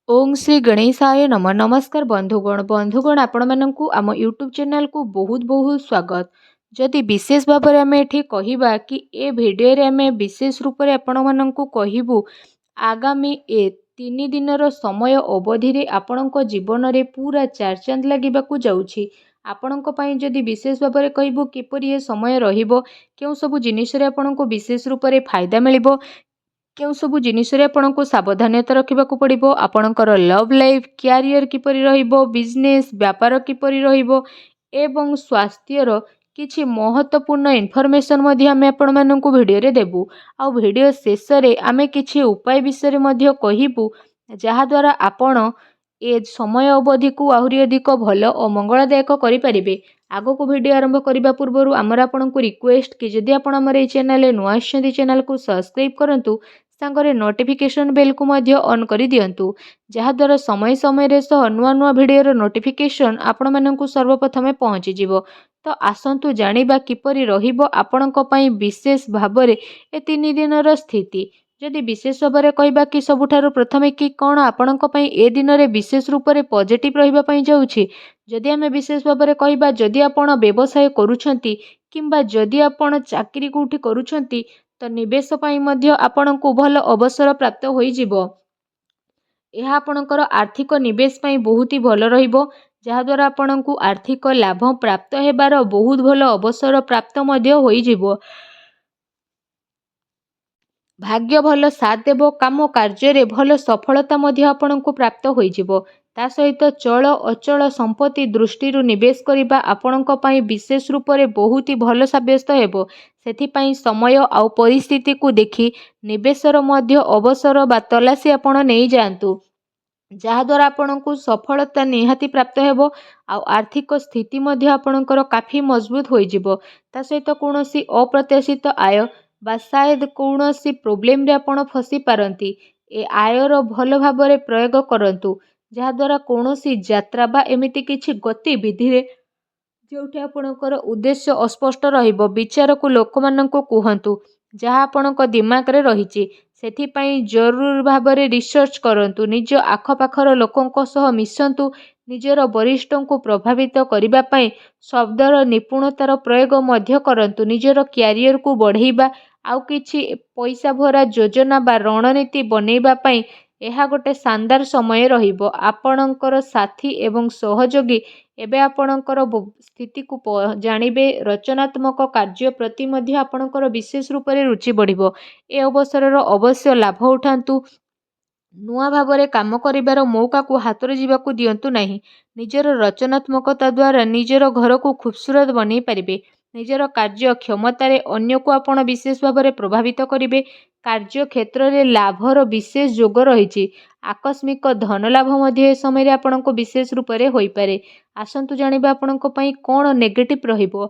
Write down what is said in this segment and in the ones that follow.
ओम श्री गणेशाय नम नमस्कार बंधुगण आपण मानकु आम यूट्यूब चैनल को बहुत बहुत स्वागत। जदि विशेष भाव में आम एठी कहिबा कि ए भिडियो रे आम विशेष रूप से आपण मानकु कहिबु आगामी ए 3 दिनर समय अवधि रे आपणक जीवन रे पूरा चार चांद लागिबाकु जाउछि। आपणक पई जदि विशेष भाव में कहिबु किपरि ए समय रहिबो केउ सब जिनिस रे आपणक विशेष रूप से फायदा मिलिबो केउ सबु जिनिसरे आपनको सावधानता रखिबाकु पड़िबो आपणकर लव लाइफ क्यारियर किपरि रहिबो बिजनेस व्यापार किपरि रहिबो एवं स्वास्थ्यर किछि महत्वपूर्ण इनफॉरमेशन मध्ये आमे आपण माननकु भिडियो रे देबु। आ भिडियो शेष रे आमे किछि उपाय विषय रे मध्ये कहिबु जहा द्वारा आपण ए समय अवधि को आहुरी अधिक भल और मंगलदायक करि परिबे। आगो को वीडियो आरंभ करबा पूर्वरु आमर आपनकु रिक्वेस्ट कि जदि आपण हमर ए चैनल नुआ आछंती चैनल को सब्सक्राइब करंतु सांगरे नोटिफिकेशन बेल को मध्य ऑन करि दियंतु जहा द्वारा समय समय रे सह नुआ नुआ वीडियो रो नोटिफिकेशन आपण माननकु सर्वप्रथमे पहुंची जिवो। तो आसंतु जानिबा किपरि रहिबो आपणक पई विशेष भाबरे ए 3 दिनर स्थिति। जदि विशेष भाव में कहबा कि सबुठारु प्रथमे कि कौन आपणक पई ए दिन रे विशेष रूप से पॉजिटिव रहिबा पई जाउछि। जदि आमे विशेष भाव में कहबा जदि आपण व्यवसाय करूछंती किंबा जदि आपण चाकरी कोठी करूछंती तो निवेश पई मध्य आपणको भल अवसर प्राप्त होई जिवो। यह आपणकर आर्थिक निवेश पई बहुत ही भल रहिबो जहा द्वारा आपणको आर्थिक लाभ प्राप्त हेबार बहुत भल अवसर प्राप्त मध्य होई जिवो। भाग्य भल साथ देव काम कार्य रे भल सफलता मध्य आपणको प्राप्त होई जिवो। ता सहित चल अचल संपत्ति दृष्टि निवेश करिबा आपणक पई विशेष रूप से बहुत ही भल साब्यस्त हेबो। सेथिपई समय आउ परिस्थिति को देखि निवेशर मध्य अवसर बा तलासी आपण नहीं जातु जहा द्वारा आपणको सफलता निहाती प्राप्त हेबो। आउ आर्थिक स्थिति मध्य आपणकर काफी मजबूत होई जिवो। ता सहित कोनोसी अप्रत्याशित आय बा शायद कौनसी प्रोब्लेम रे आपण फसी पारंती ए आयर भल भाव में प्रयोग करंतु जहा द्वारा कौनसी यात्रा बा एमिति किछि गतिविधि रे जोठी आपणकर उद्देश्य अस्पष्ट रहिबो विचार को लोक माननको कुहंतु जहा आपणक दिमाग रे रहिछि। सेथिपई जरूर भाव में रिसर्च करंतु निज आखपाखर लोकंक सह मिसंतु निजर वरिष्ठों को प्रभावित करने पाई शब्दर निपुणतार प्रयोग मध्य करंतु निजर क्यारियर को बढ़ेबा आउ किछि पैसा भरा योजना बा रणनीति बनैबा पाई यह गोटे शानदार समय रहिबो। आपणकर साथी एवं सहयोगी एबे आपणकर स्थिति को जानिबे रचनात्मक कार्य प्रति मध्य आपणकर विशेष रूप से रुचि बढ़िबो। ए अवसर अवश्य लाभ उठांतु नुआ भाव में काम करिबार मौका को हाथ जीवाकू दियंतु नहीं। निजर रचनात्मकता द्वारा निजर घर को खूबसूरत बनै पारिबे। निजर कार्य क्षमतार अन्य को आपण विशेष भाव में प्रभावित करिबे। कार्य क्षेत्र में लाभर विशेष जोग रही आकस्मिक धन लाभ मध्य समय आपनको विशेष रूप से होई पारे। आसंतु जानिबा आपनको पई कोन नेगेटिव रहिबो।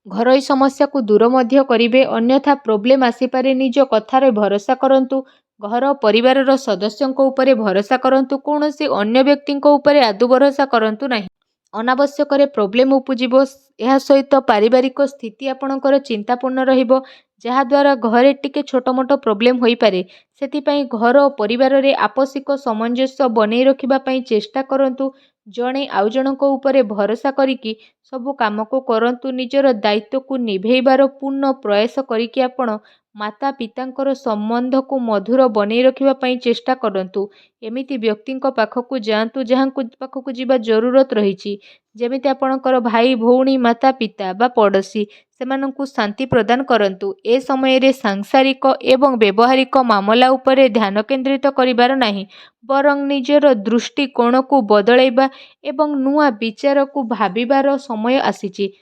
घरोई समस्या को दूर मध्य करिबे अन्यथा प्रोब्लेम आसीपारे निज कथार भरोसा करंतु घर परिवार सदस्यों उपरे भरोसा करंतु कौनसी अन्य व्यक्ति उपरे आदु भरोसा करंतु नहीं। अनावश्यक प्रोब्लेम उपजिबो। यह सहित पारिवारिक स्थिति आपणकर चिंतापूर्ण रहिबो जहा द्वारा घरे टिके छोट मोट प्रोब्लेम होई पारे। सेथिपई घर और परिवार रे आपसिक सामंजस्य बनै रखिबा पई चेष्टा करंतु जणे आउ जनक उपरे भरोसा करिकी सबु काम को करंतु निजर दायित्व को निभेइबार पूर्ण प्रयास करिकी आपण माता पितांकर संबंध को मधुर बनै रखिबा पई चेष्टा करंतु। एमिति व्यक्ति पाखकु जांतु जहांकु पाखकु जीवा जरूरत रहिछि जेमिति आपणकर भाई भौणी माता पिता बा पड़ोसी सेमानंकु शांति प्रदान करंतु। ए समय रे सांसारिक एवं व्यवहारिक मामला उपरे ध्यान केंद्रित करिबार नाही बरं निजर दृष्टिकोण को बदलैबा एवं नुआ विचार को भाबिबार समय आसीछि।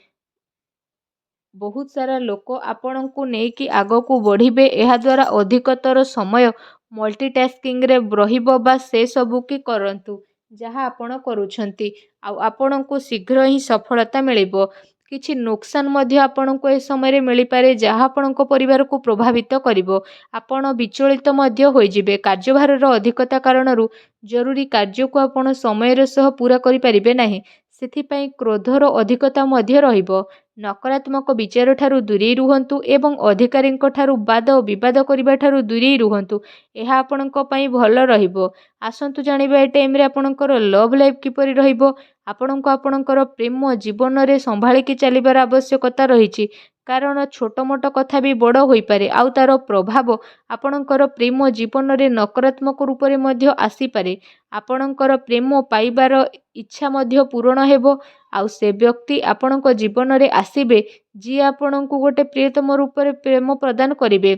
बहुत सारा लोक आपण को नेकी आग को बढ़िबे एहा द्वारा अधिकतर समय मल्टीटास्किंग रे रहिबो बा से सबु की करंतु जहा आपण करूछंती आ आपण को शीघ्र ही सफलता मिलिबो। किछि नुकसान मध्य आपण को ए समय रे मिली पारे जहा आपण को परिवार को प्रभावित करिवो। आपण विचलित मध्य होई जिवे कार्यभार रो अधिकता कारणरू जरूरी कार्य को आपण समय रे सह पूरा करि परिबे नाही। सेथिपई क्रोधर अधिकता मध्य रहिबो। ନକାରାତ୍ମକ ବିଚାର ଠାରୁ ଦୂରେଇ ରୁହନ୍ତୁ ଏବଂ ଅଧିକାରୀଙ୍କ ଠାରୁ ବାଦ ବିବାଦ କରିବା ଠାରୁ ଦୂରେଇ ରୁହନ୍ତୁ। ଏହା ଆପଣଙ୍କ ପାଇଁ ଭଲ ରହିବ। ଆସନ୍ତୁ ଜାଣିବା ଏ ଟାଇମ୍ରେ ଆପଣଙ୍କର ଲଭ୍ ଲାଇଫ୍ କିପରି ରହିବ। ଆପଣଙ୍କୁ ଆପଣଙ୍କର ପ୍ରେମ ଜୀବନରେ ସମ୍ଭାଳିକି ଚାଲିବାର ଆବଶ୍ୟକତା ରହିଛି। କାରଣ ଛୋଟ ମୋଟ କଥା ବି ବଡ଼ ହୋଇପାରେ ଆଉ ତାର ପ୍ରଭାବ ଆପଣଙ୍କର ପ୍ରେମ ଜୀବନରେ ନକାରାତ୍ମକ ରୂପରେ ମଧ୍ୟ ଆସିପାରେ। ଆପଣଙ୍କର ପ୍ରେମ ପାଇବାର ଇଚ୍ଛା ମଧ୍ୟ ପୂରଣ ହେବ ଆଉ ସେ ବ୍ୟକ୍ତି ଆପଣଙ୍କ ଜୀବନରେ ଆସିବେ ଯିଏ ଆପଣଙ୍କୁ ଗୋଟେ ପ୍ରିୟତମ ରୂପରେ ପ୍ରେମ ପ୍ରଦାନ କରିବେ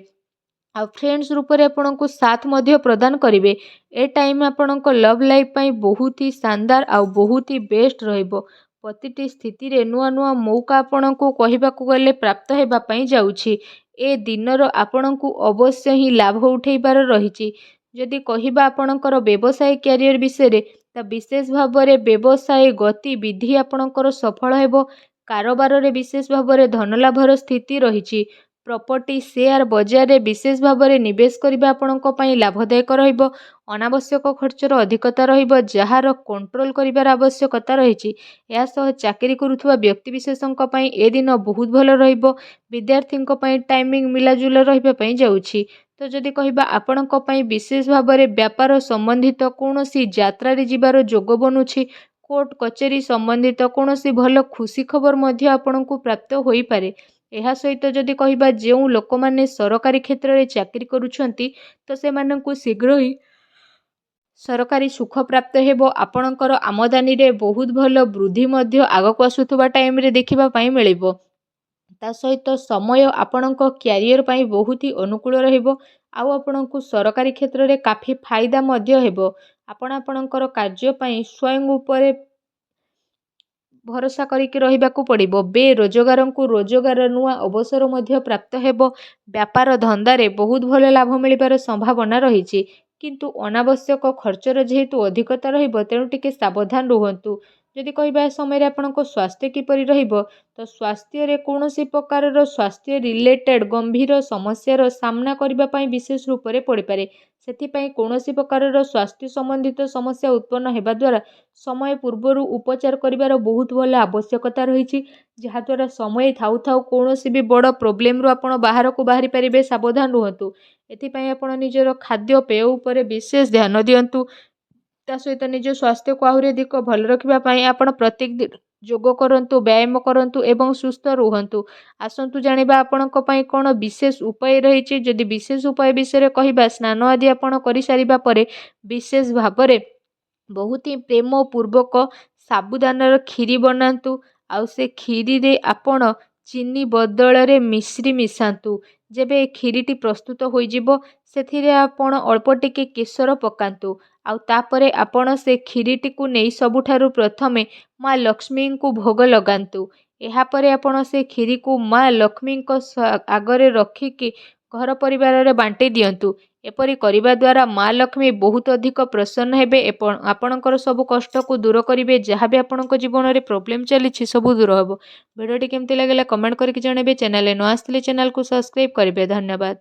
ଆଉ ଫ୍ରେଣ୍ଡସ୍ ରୂପରେ ଆପଣଙ୍କୁ ସାଥ ମଧ୍ୟ ପ୍ରଦାନ କରିବେ। ଏ ଟାଇମ୍ ଆପଣଙ୍କ ଲଭ୍ ଲାଇଫ୍ ପାଇଁ ବହୁତ ହି ଶାନଦାର ଆଉ ବହୁତ ହି ବେଷ୍ଟ ରହିବ। ପ୍ରତିଟି ସ୍ଥିତିରେ ନୂଆ ନୂଆ ମୌକା ଆପଣଙ୍କୁ କହିବାକୁ ଗଲେ ପ୍ରାପ୍ତ ହେବା ପାଇଁ ଯାଉଛି। ଏ ଦିନର ଆପଣଙ୍କୁ ଅବଶ୍ୟ ହିଁ ଲାଭ ଉଠେଇବାର ରହିଛି। ଯଦି କହିବା ଆପଣଙ୍କର ବ୍ୟବସାୟ କ୍ୟାରିୟର ବିଷୟରେ ତା ବିଶେଷ ଭାବରେ ବ୍ୟବସାୟ ଗତିବିଧି ଆପଣଙ୍କର ସଫଳ ହେବ। କାରବାରରେ ବିଶେଷ ଭାବରେ ଧନଲାଭର ସ୍ଥିତି ରହିଛି। ପ୍ରପର୍ଟି ସେୟାର ବଜାରରେ ବିଶେଷ ଭାବରେ ନିବେଶ କରିବା ଆପଣଙ୍କ ପାଇଁ ଲାଭଦାୟକ ରହିବ। ଅନାବଶ୍ୟକ ଖର୍ଚ୍ଚର ଅଧିକତା ରହିବ ଯାହାର କଣ୍ଟ୍ରୋଲ କରିବାର ଆବଶ୍ୟକତା ରହିଛି। ଏହା ସହ ଚାକିରି କରୁଥିବା ବ୍ୟକ୍ତିବିଶେଷଙ୍କ ପାଇଁ ଏ ଦିନ ବହୁତ ଭଲ ରହିବ। ବିଦ୍ୟାର୍ଥୀଙ୍କ ପାଇଁ ଟାଇମିଂ ମିଲାଜୁଲା ରହିବା ପାଇଁ ଯାଉଛି। ତ ଯଦି କହିବା ଆପଣଙ୍କ ପାଇଁ ବିଶେଷ ଭାବରେ ବ୍ୟାପାର ସମ୍ବନ୍ଧିତ କୌଣସି ଯାତ୍ରାରେ ଯିବାର ଯୋଗ ବନୁଛି। କୋର୍ଟ କଚେରୀ ସମ୍ବନ୍ଧିତ କୌଣସି ଭଲ ଖୁସି ଖବର ମଧ୍ୟ ଆପଣଙ୍କୁ ପ୍ରାପ୍ତ ହୋଇପାରେ। ଏହା ସହିତ ଯଦି କହିବା ଯେଉଁ ଲୋକମାନେ ସରକାରୀ କ୍ଷେତ୍ରରେ ଚାକିରି କରୁଛନ୍ତି ତ ସେମାନଙ୍କୁ ଶୀଘ୍ର ହିଁ ସରକାରୀ ସୁଖ ପ୍ରାପ୍ତ ହେବ। ଆପଣଙ୍କର ଆମଦାନୀରେ ବହୁତ ଭଲ ବୃଦ୍ଧି ମଧ୍ୟ ଆଗକୁ ଆସୁଥିବା ଟାଇମ୍ରେ ଦେଖିବା ପାଇଁ ମିଳିବ। ତା ସହିତ ସମୟ ଆପଣଙ୍କ କ୍ୟାରିୟର ପାଇଁ ବହୁତ ହି ଅନୁକୂଳ ରହିବ ଆଉ ଆପଣଙ୍କୁ ସରକାରୀ କ୍ଷେତ୍ରରେ କାଫି ଫାଇଦା ମଧ୍ୟ ହେବ। ଆପଣ ଆପଣଙ୍କର କାର୍ଯ୍ୟ ପାଇଁ ସ୍ୱୟଂ ଉପରେ ଭରସା କରିକି ରହିବାକୁ ପଡ଼ିବ। ବେରୋଜଗାରଙ୍କୁ ରୋଜଗାର ନୂଆ ଅବସର ମଧ୍ୟ ପ୍ରାପ୍ତ ହେବ। ବ୍ୟାପାର ଧନ୍ଦାରେ ବହୁତ ଭଲ ଲାଭ ମିଳିବାର ସମ୍ଭାବନା ରହିଛି। କିନ୍ତୁ ଅନାବଶ୍ୟକ ଖର୍ଚ୍ଚର ଯେହେତୁ ଅଧିକତା ରହିବ ତେଣୁ ଟିକେ ସାବଧାନ ରୁହନ୍ତୁ। ଯଦି କହିବା ଏ ସମୟରେ ଆପଣଙ୍କ ସ୍ୱାସ୍ଥ୍ୟ କିପରି ରହିବ ତ ସ୍ୱାସ୍ଥ୍ୟରେ କୌଣସି ପ୍ରକାରର ସ୍ୱାସ୍ଥ୍ୟ ରିଲେଟେଡ୍ ଗମ୍ଭୀର ସମସ୍ୟାର ସାମ୍ନା କରିବା ପାଇଁ ବିଶେଷ ରୂପରେ ପଡ଼ିପାରେ। ସେଥିପାଇଁ କୌଣସି ପ୍ରକାରର ସ୍ୱାସ୍ଥ୍ୟ ସମ୍ବନ୍ଧିତ ସମସ୍ୟା ଉତ୍ପନ୍ନ ହେବା ଦ୍ୱାରା ସମୟ ପୂର୍ବରୁ ଉପଚାର କରିବାର ବହୁତ ଭଲ ଆବଶ୍ୟକତା ରହିଛି। ଯାହାଦ୍ୱାରା ସମୟ ଥାଉ ଥାଉ କୌଣସି ବି ବଡ଼ ପ୍ରୋବ୍ଲେମରୁ ଆପଣ ବାହାରକୁ ବାହାରି ପାରିବେ। ସାବଧାନ ରୁହନ୍ତୁ। ଏଥିପାଇଁ ଆପଣ ନିଜର ଖାଦ୍ୟପେୟ ଉପରେ ବିଶେଷ ଧ୍ୟାନ ଦିଅନ୍ତୁ। ତା ସହିତ ନିଜ ସ୍ୱାସ୍ଥ୍ୟକୁ ଆହୁରି ଅଧିକ ଭଲ ରଖିବା ପାଇଁ ଆପଣ ପ୍ରତ୍ୟେକ ଦିନ ଯୋଗ କରନ୍ତୁ, ବ୍ୟାୟାମ କରନ୍ତୁ ଏବଂ ସୁସ୍ଥ ରୁହନ୍ତୁ। ଆସନ୍ତୁ ଜାଣିବା ଆପଣଙ୍କ ପାଇଁ କ'ଣ ବିଶେଷ ଉପାୟ ରହିଛି। ଯଦି ବିଶେଷ ଉପାୟ ବିଷୟରେ କହିବା ସ୍ନାନ ଆଦି ଆପଣ କରିସାରିବା ପରେ ବିଶେଷ ଭାବରେ ବହୁତ ହିଁ ପ୍ରେମ ପୂର୍ବକ ସାବୁଦାନାର କ୍ଷୀରି ବନାନ୍ତୁ ଆଉ ସେ କ୍ଷୀରିରେ ଆପଣ ଚିନି ବଦଳରେ ମିଶ୍ରି ମିଶାନ୍ତୁ। ଯେବେ ଏ କ୍ଷୀରିଟି ପ୍ରସ୍ତୁତ ହୋଇଯିବ ସେଥିରେ ଆପଣ ଅଳ୍ପ ଟିକେ କେଶର ପକାନ୍ତୁ ଆଉ ତାପରେ ଆପଣ ସେ କ୍ଷୀରିଟିକୁ ନେଇ ସବୁଠାରୁ ପ୍ରଥମେ ମା ଲକ୍ଷ୍ମୀଙ୍କୁ ଭୋଗ ଲଗାନ୍ତୁ। ଏହାପରେ ଆପଣ ସେ କ୍ଷୀରିକୁ ମା ଲକ୍ଷ୍ମୀଙ୍କ ଆଗରେ ରଖିକି ଘର ପରିବାରରେ ବାଣ୍ଟି ଦିଅନ୍ତୁ। ଏପରି କରିବା ଦ୍ୱାରା ମା ଲକ୍ଷ୍ମୀ ବହୁତ ଅଧିକ ପ୍ରସନ୍ନ ହେବେ ଏବଂ ଆପଣଙ୍କର ସବୁ କଷ୍ଟକୁ ଦୂର କରିବେ। ଯାହା ବି ଆପଣଙ୍କ ଜୀବନରେ ପ୍ରୋବ୍ଲେମ୍ ଚାଲିଛି ସବୁ ଦୂର ହେବ। ଭିଡ଼ିଓଟି କେମିତି ଲାଗିଲା କମେଣ୍ଟ କରିକି ଜଣାଇବେ। ଚ୍ୟାନେଲରେ ନ ଆସିଥିଲେ ଚ୍ୟାନେଲକୁ ସବସ୍କ୍ରାଇବ୍ କରିବେ। ଧନ୍ୟବାଦ।